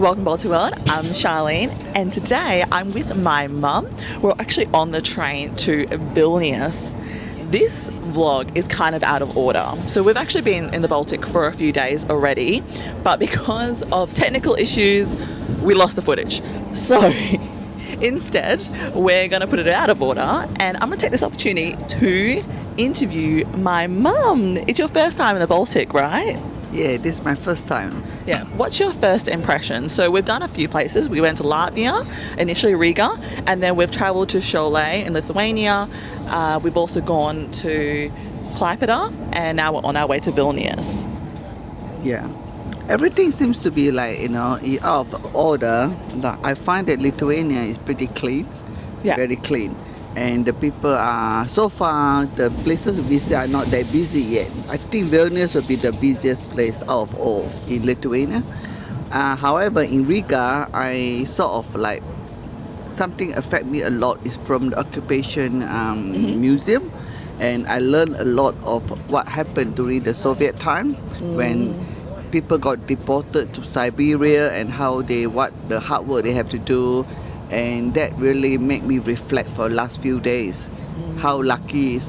Welcome to Baltic World. I'm Charlene, and today I'm with my mum. We're actually on the train to Vilnius. This vlog is kind of out of order. So we've actually been in the Baltic for a few days already, but because of technical issues, we lost the footage. So instead, we're going to put it out of order, and I'm going to take this opportunity to interview my mum. It's your first time in the Baltic, right? Yeah, this is my first time. Yeah. What's your first impression? So we've done a few places. We went to Latvia, initially Riga, and then we've travelled to Charlene in Lithuania. We've also gone to Klaipėda, and now we're on our way to Vilnius. Yeah. Everything seems to be out of order. I find that Lithuania is pretty clean, very clean. And the people are, so far, the places we visit are not that busy yet. I think Vilnius will be the busiest place out of all in Lithuania. However, in Riga, I something affect me a lot is from the occupation museum. And I learned a lot of what happened during the Soviet time when people got deported to Siberia and what the hard work they have to do. And that really made me reflect for the last few days how lucky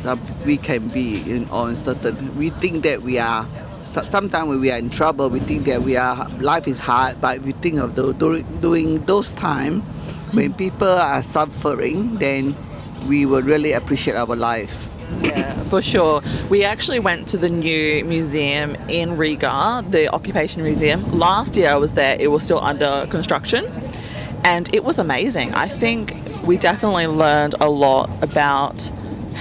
we can be on certain. We think that we are. Sometimes when we are in trouble, we think that life is hard. But if you think of during those times when people are suffering, then we will really appreciate our life. Yeah, for sure. We actually went to the new museum in Riga, the Occupation Museum. Last year I was there, it was still under construction, and it was amazing. I think we definitely learned a lot about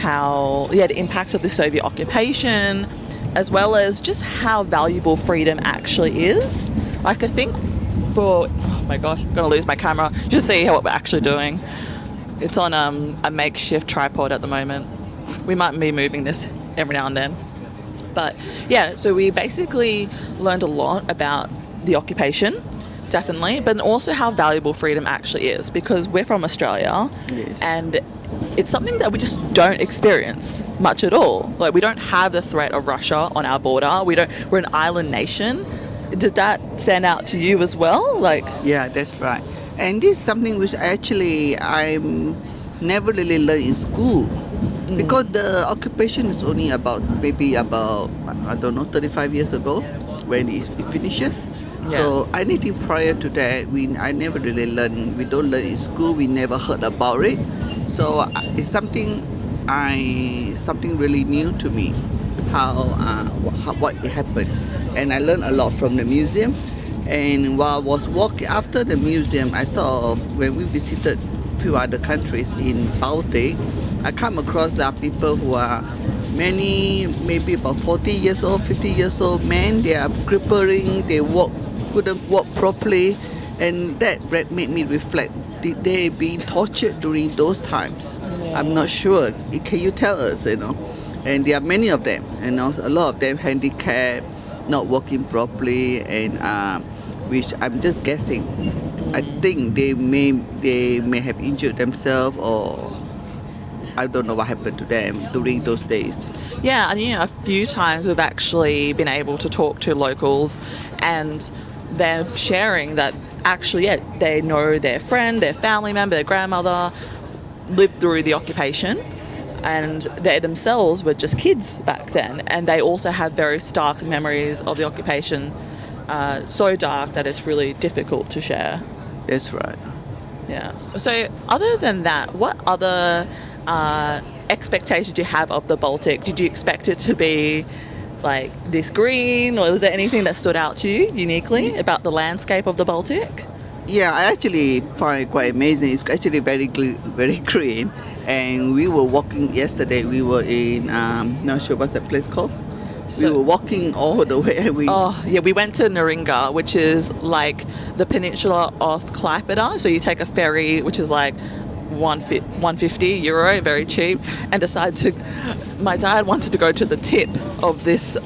the impact of the Soviet occupation, as well as just how valuable freedom actually is. Like, I think oh my gosh, I'm going to lose my camera. Just see what we're actually doing. It's on a makeshift tripod at the moment. We might be moving this every now and then. But yeah, so we basically learned a lot about the occupation, definitely, but also how valuable freedom actually is, because we're from Australia. Yes. And it's something that we just don't experience much at all. Like, we don't have the threat of Russia on our border. We're an island nation. Does that stand out to you as well? Yeah, that's right. And this is something which actually I never really learned in school. Because the occupation is only about 35 years ago when it finishes. Yeah. So anything prior to that, I never really learned. We don't learn in school. We never heard about it. So it's something really new to me, what happened. And I learned a lot from the museum. And while I was walking after the museum, I saw when we visited a few other countries in Baltic, I come across there are people who are maybe about 40 years old, 50 years old men. They are crippling, couldn't walk properly, and that made me reflect. Did they being tortured during those times? Yeah. I'm not sure. Can you tell us, And there are many of them, and also a lot of them handicapped, not working properly, and which I'm just guessing. I think they may have injured themselves, or I don't know what happened to them during those days. Yeah, and a few times we've actually been able to talk to locals, and they're sharing that actually, they know their friend, their family member, their grandmother lived through the occupation, and they themselves were just kids back then, and they also have very stark memories of the occupation, so dark that it's really difficult to share. That's right. Yeah. So other than that, what other expectations did you have of the Baltic? Did you expect it to be like this green, or was there anything that stood out to you uniquely about the landscape of the Baltic? Yeah, I actually find it quite amazing. It's actually very green. And we were walking yesterday. We were in not sure what's that place called. We were walking all the way. We went to Neringa, which is like the peninsula of Klaipėda. So you take a ferry, which is like €150, very cheap, and my dad wanted to go to the tip of this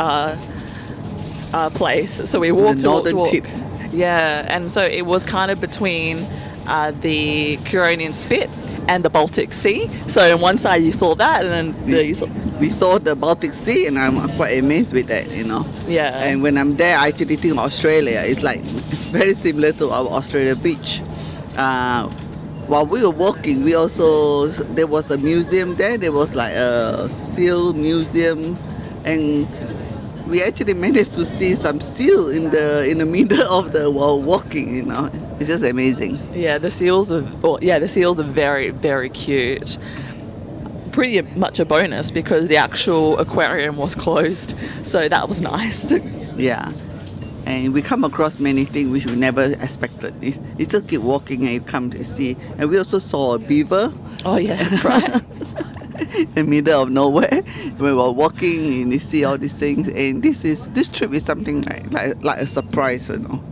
place. So we walked the northern tip. Yeah, and so it was kind of between the Curonian Spit and the Baltic Sea. So on one side you saw that, and then we saw the Baltic Sea, and I'm quite amazed with that, you know. Yeah. And when I'm there, I actually think Australia. It's like very similar to our Australia beach. While we were walking, there was a museum there. There was like a seal museum, and we actually managed to see some seal in the middle of the while walking. You know, it's just amazing. Yeah, the seals are very, very cute. Pretty much a bonus because the actual aquarium was closed, so that was nice. Yeah. And we come across many things which we never expected. You just keep walking and you come to see. And we also saw a beaver. Oh yeah, that's right. In the middle of nowhere. We were walking and you see all these things. And this trip is something like a surprise, you know.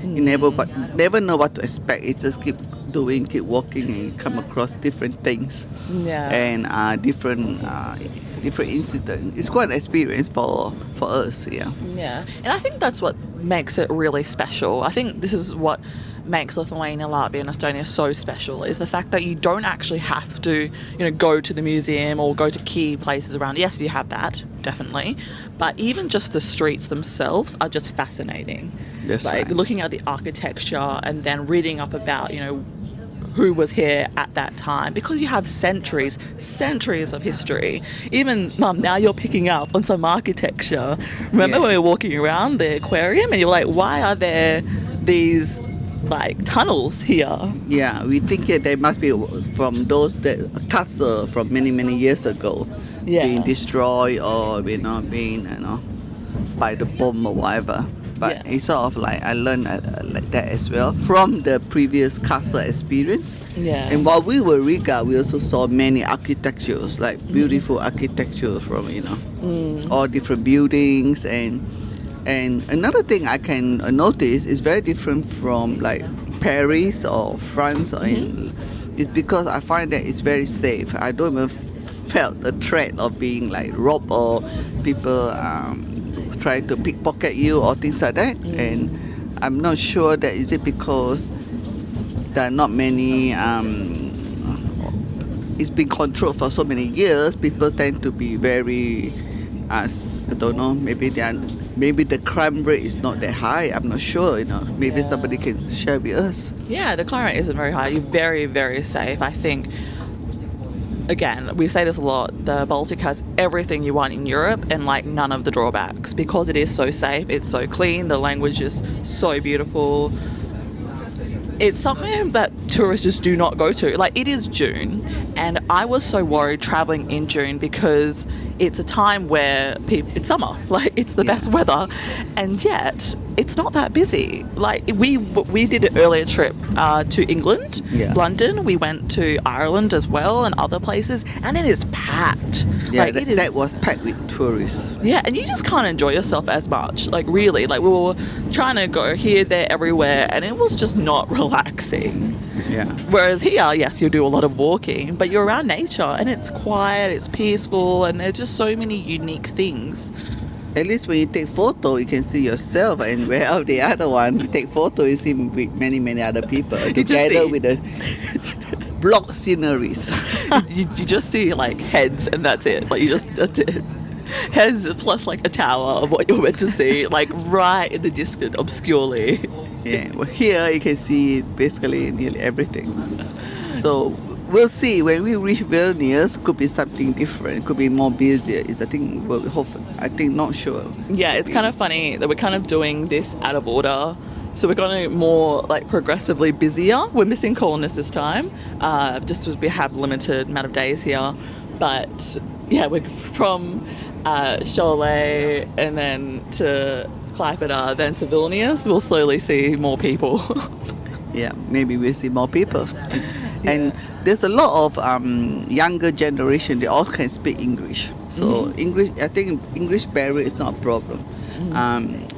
You never know what to expect. You just keep walking, and you come across different things. Yeah. And different incidents. It's quite an experience for us, yeah. Yeah, and I think that's what makes it really special. I think this is what makes Lithuania, Latvia and Estonia so special, is the fact that you don't actually have to, go to the museum or go to key places around. Yes, you have that, definitely, but even just the streets themselves are just fascinating. That's like right. Looking at the architecture and then reading up about, who was here at that time, because you have centuries of history. Even now you're picking up on some architecture. Remember when we were walking around the aquarium and you're like, why are there these tunnels here? Yeah, we think that they must be from those castle from many years ago, being destroyed or being by the bomb or whatever. But it's sort of like I learned like that as well from the previous castle experience. Yeah. And while we were Riga, we also saw many architectures, like beautiful architecture from all different buildings. And another thing I can notice is very different from like Paris or France, is because I find that it's very safe. I don't even felt the threat of being like robbed or people try to pickpocket you or things like that. And I'm not sure that is it because there are not many it's been controlled for so many years. People tend to be very I don't know, maybe the crime rate is not that high. I'm not sure, maybe somebody can share with us. Yeah, the crime rate isn't very high. You're very, very safe. I think, again, we say this a lot, the Baltic has everything you want in Europe and none of the drawbacks, because it is so safe, it's so clean, the language is so beautiful. It's something that tourists just do not go to. It is June, and I was so worried traveling in June because it's a time where it's summer, it's the best weather, and yet it's not that busy. We did an earlier trip to England, London. We went to Ireland as well and other places, and it is packed. Yeah, that was packed with tourists. Yeah, and you just can't enjoy yourself as much. Really, we were trying to go here, there, everywhere, and it was just not relaxing. Yeah. Whereas here, yes, you do a lot of walking, but you're around nature and it's quiet, it's peaceful, and there's just so many unique things. At least when you take photo, you can see yourself, and where the other one, you take photo, you see with many other people together with the block sceneries. you just see heads, and that's it. That's it. Heads plus a tower of what you're meant to see, right in the distance, obscurely. Yeah, well, here you can see basically nearly everything. So we'll see when we reach Vilnius. Could be something different. Could be more busier. Not sure. Yeah, it's kind of funny that we're kind of doing this out of order. So we're going more progressively busier. We're missing colonists this time, just because we have limited amount of days here. But yeah, we're from Charlene and then to Klaipėda, then to Vilnius. We'll slowly see more people. Yeah, maybe we'll see more people. And there's a lot of younger generation. They all can speak English. So English, I think English barrier is not a problem.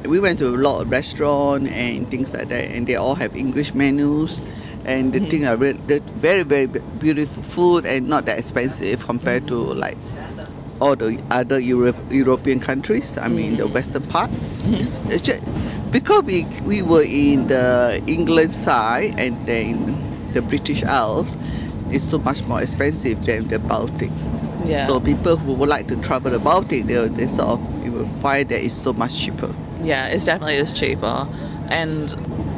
We went to a lot of restaurants and things like that, and they all have English menus. And the thing are they're very, very beautiful food and not that expensive compared to all the other European countries. I mean, the western part. It's just, because we were in the England side and then the British Isles, is so much more expensive than the Baltic. Yeah. So people who would like to travel the Baltic, they sort of, you will find that it's so much cheaper. Yeah, it definitely is cheaper.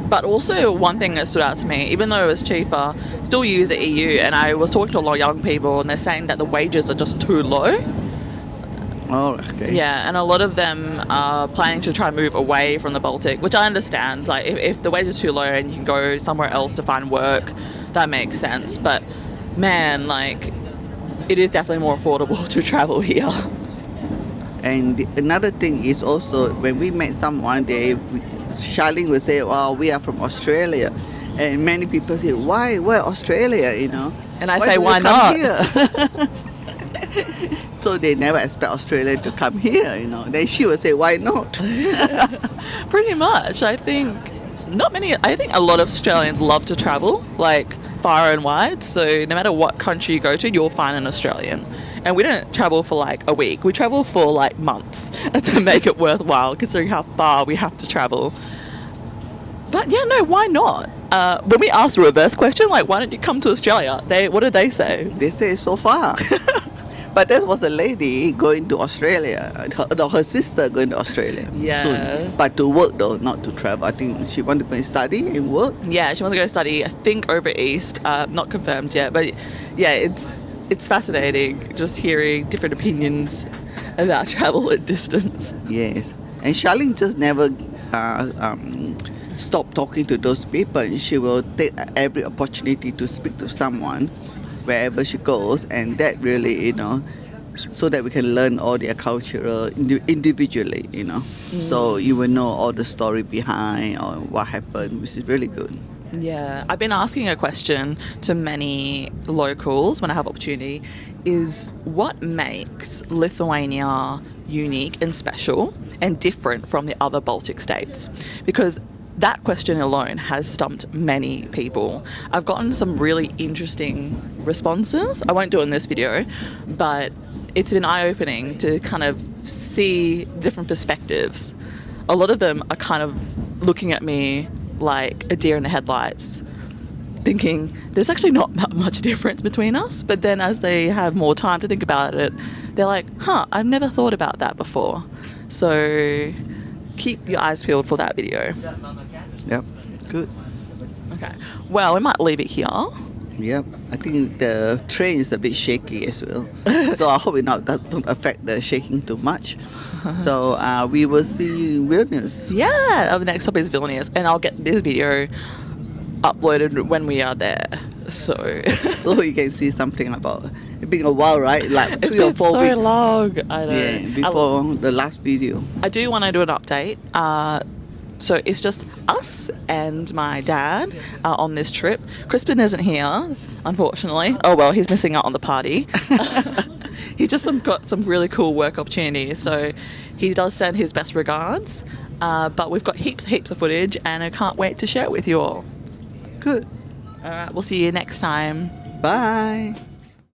But also one thing that stood out to me, even though it was cheaper, still use the EU, and I was talking to a lot of young people and they're saying that the wages are just too low. Oh, okay. Yeah, and a lot of them are planning to try and move away from the Baltic, which I understand. Like, if the wage is too low and you can go somewhere else to find work, that makes sense. But man, like, it is definitely more affordable to travel here. And another thing is also when we met someone, Charlene would say, "Well, we are from Australia," and many people say, "Why? Where Australia?" You know. And I Why say, do you "Why come not?" here?" So they never expect Australia to come here. You know. Then she would say, "Why not?" Pretty much. I think a lot of Australians love to travel, like far and wide. So no matter what country you go to, you'll find an Australian. And we don't travel for like a week. We travel for like months to make it worthwhile, considering how far we have to travel. But yeah, no, why not? When we asked a reverse question, like, why don't you come to Australia? What did they say? They say so far. But there was a lady going to Australia, her sister going to Australia soon. But to work though, not to travel. I think she wanted to go and study and work. Yeah, she wants to go study, I think, over East. Not confirmed yet, but yeah, it's fascinating just hearing different opinions about travel and distance. Yes. And Charlene just never stop talking to those people. She will take every opportunity to speak to someone wherever she goes, and that really, so that we can learn all their culture individually, So you will know all the story behind or what happened, which is really good. Yeah, I've been asking a question to many locals when I have opportunity, is what makes Lithuania unique and special and different from the other Baltic states? Because that question alone has stumped many people. I've gotten some really interesting responses. I won't do it in this video, but it's been eye-opening to kind of see different perspectives. A lot of them are kind of looking at me like a deer in the headlights, thinking there's actually not much difference between us. But then as they have more time to think about it, they're like, I've never thought about that before. So keep your eyes peeled for that video. Yep, good. Okay, well, we might leave it here. Yep, I think the train is a bit shaky as well. So I hope that don't affect the shaking too much. So we will see you in Vilnius. Yeah, our next stop is Vilnius, and I'll get this video uploaded when we are there. So you can see something about it being a while, right? Like 3 or 4 weeks. It's been so long. I know. Yeah, before the last video. I do want to do an update. So it's just us and my dad on this trip. Crispin isn't here, unfortunately. Oh well, he's missing out on the party. He's just got some really cool work opportunities, so he does send his best regards. But we've got heaps of footage, and I can't wait to share it with you all. Good. All right, we'll see you next time. Bye.